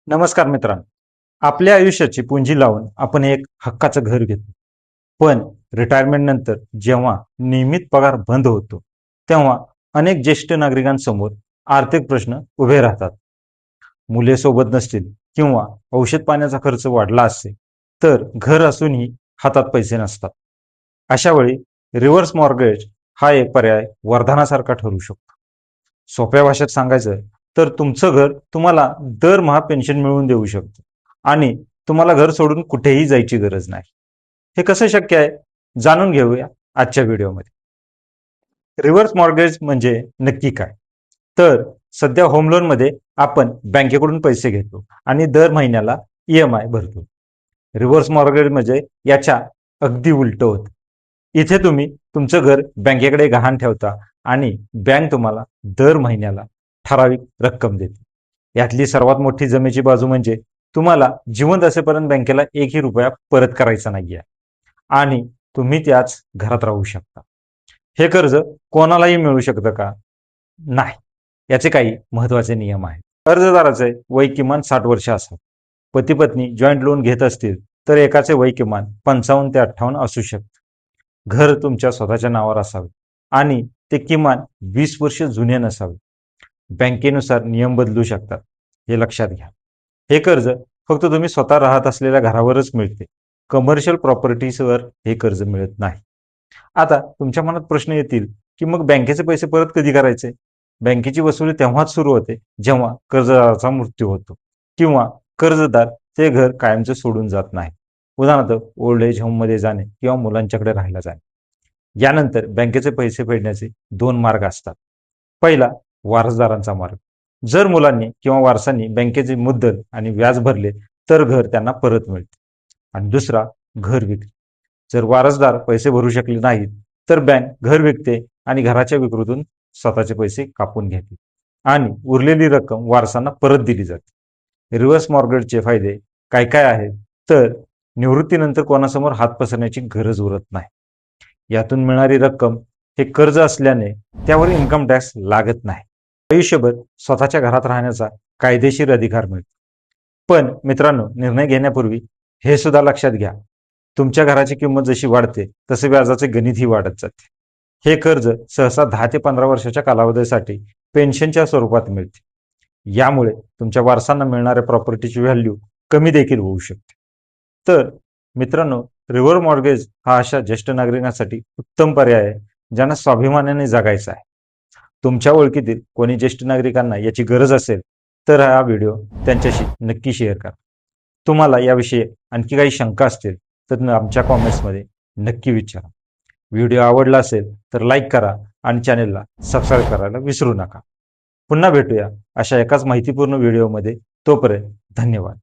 नमस्कार मित्रांनो. आपल्या आयुष्याची पुंजी लावून आपण एक हक्काचं घर घेतो. पण रिटायरमेंट नंतर जेव्हा नियमित पगार बंद होतो, तेव्हा अनेक ज्येष्ठ नागरिकांसमोर आर्थिक प्रश्न उभे राहतात. मुले सोबत नसतील किंवा औषध पाण्याचा खर्च वाढला असेल, तर घर असूनही हातात पैसे नसतात. अशा वेळी रिव्हर्स मॉर्गेज हा एक पर्याय वरदानासारखा ठरू शकतो. सोप्या भाषेत सांगायचं तर तुमचं घर तुम्हाला दरमहा पेन्शन मिळवून देऊ शकतं आणि तुम्हाला घर सोडून कुठेही जायची गरज नाही. हे कसं शक्य आहे जाणून घेऊया आजच्या व्हिडिओमध्ये. रिव्हर्स मॉर्गेज म्हणजे नक्की काय? तर सध्या होम लोनमध्ये आपण बँकेकडून पैसे घेतो आणि दर महिन्याला EMI भरतो. रिव्हर्स मॉर्गेज म्हणजे याच्या अगदी उलट होतं. इथे तुम्ही तुमचं घर बँकेकडे गहाण ठेवता आणि बँक तुम्हाला दर महिन्याला ठराविक रक्कम देते. यातली सर्वात मोठी जमेची बाजू म्हणजे तुम्हाला जिवंत असेपर्यंत बँकेला एकही रुपया परत करायचा नाहीये आणि तुम्ही त्याच घरात राहू शकता. हे कर्ज कोणालाही मिळू शकतं का? नाही. याचे काही महत्वाचे नियम आहेत. कर्जदाराचे वय किमान 60 वर्ष असावे. पती पत्नी जॉईंट लोन घेत असतील तर एकाचे वय किमान 55 ते 58 असू शकते. घर तुमच्या स्वतःच्या नावावर असावे आणि ते किमान 20 वर्ष जुने नसावे. बँकेनुसार नियम बदलू शकतात, हे लक्षात घ्या. हे कर्ज फक्त तुम्ही स्वतः राहत असलेल्या घरावरच मिळते. कमर्शियल प्रॉपर्टीजवर हे कर्ज मिळत नाही. आता तुमच्या मनात प्रश्न येतील की मग बँकेचे पैसे परत कधी करायचे? बँकेची वसुली तेव्हाच सुरू होते जेव्हा कर्जदाराचा मृत्यू होतो किंवा कर्जदार ते घर कायमचे सोडून जात नाही. उदाहरणार्थ ओल्ड एज होममध्ये जाणे किंवा मुलांच्याकडे राहायला जाणे. यानंतर बँकेचे पैसे फेडण्याचे 2 मार्ग असतात. पहिला, वारसदारांचा मार्ग. जर मुलांनी किंवा वारसांनी बँकेचे मुद्दल आणि व्याज भरले तर घर त्यांना परत मिळते. आणि दुसरा, घर विक्री. जर वारसदार पैसे भरू शकले नाहीत तर बँक घर विकते आणि घराच्या विक्रीतून स्वतःचे पैसे कापून घेते आणि उरलेली रक्कम वारसांना परत दिली जाते. रिव्हर्स मॉर्गेजचे फायदे काय काय आहेत? तर निवृत्तीनंतर कोणासमोर हात पसरण्याची गरज उरत नाही. यातून मिळणारी रक्कम हे कर्ज असल्याने त्यावर इन्कम टॅक्स लागत नाही. आयुष्यभर स्वतःच्या घरात राहण्याचा कायदेशीर अधिकार मिळतो. पण मित्रांनो, निर्णय घेण्यापूर्वी हे सुद्धा लक्षात घ्या, तुमच्या घराची किंमत जशी वाढते तसे व्याजाचे गणितही वाढत जाते. हे कर्ज सहसा 10 ते 15 वर्षाच्या कालावधीसाठी पेन्शनच्या स्वरूपात मिळते. यामुळे तुमच्या वारसांना मिळणाऱ्या प्रॉपर्टीची व्हॅल्यू कमी देखील होऊ शकते. तर मित्रांनो, रिव्हर्स मॉर्गेज हा अशा ज्येष्ठ नागरिकांसाठी उत्तम पर्याय आहे ज्यांना स्वाभिमानाने जगायचं आहे. तुमच्या ओळखीतील कोणी ज्येष्ठ नागरिकांना याची गरज असेल तर हा व्हिडिओ त्यांच्याशी नक्की शेअर करा. तुम्हाला याविषयी आणखी काही शंका असतील तर आमच्या कॉमेंट्समध्ये नक्की विचारा. व्हिडिओ आवडला असेल तर लाईक करा आणि चॅनेलला सबस्क्राईब करायला विसरू नका. पुन्हा भेटूया अशा एकाच माहितीपूर्ण व्हिडिओमध्ये. तोपर्यंत धन्यवाद.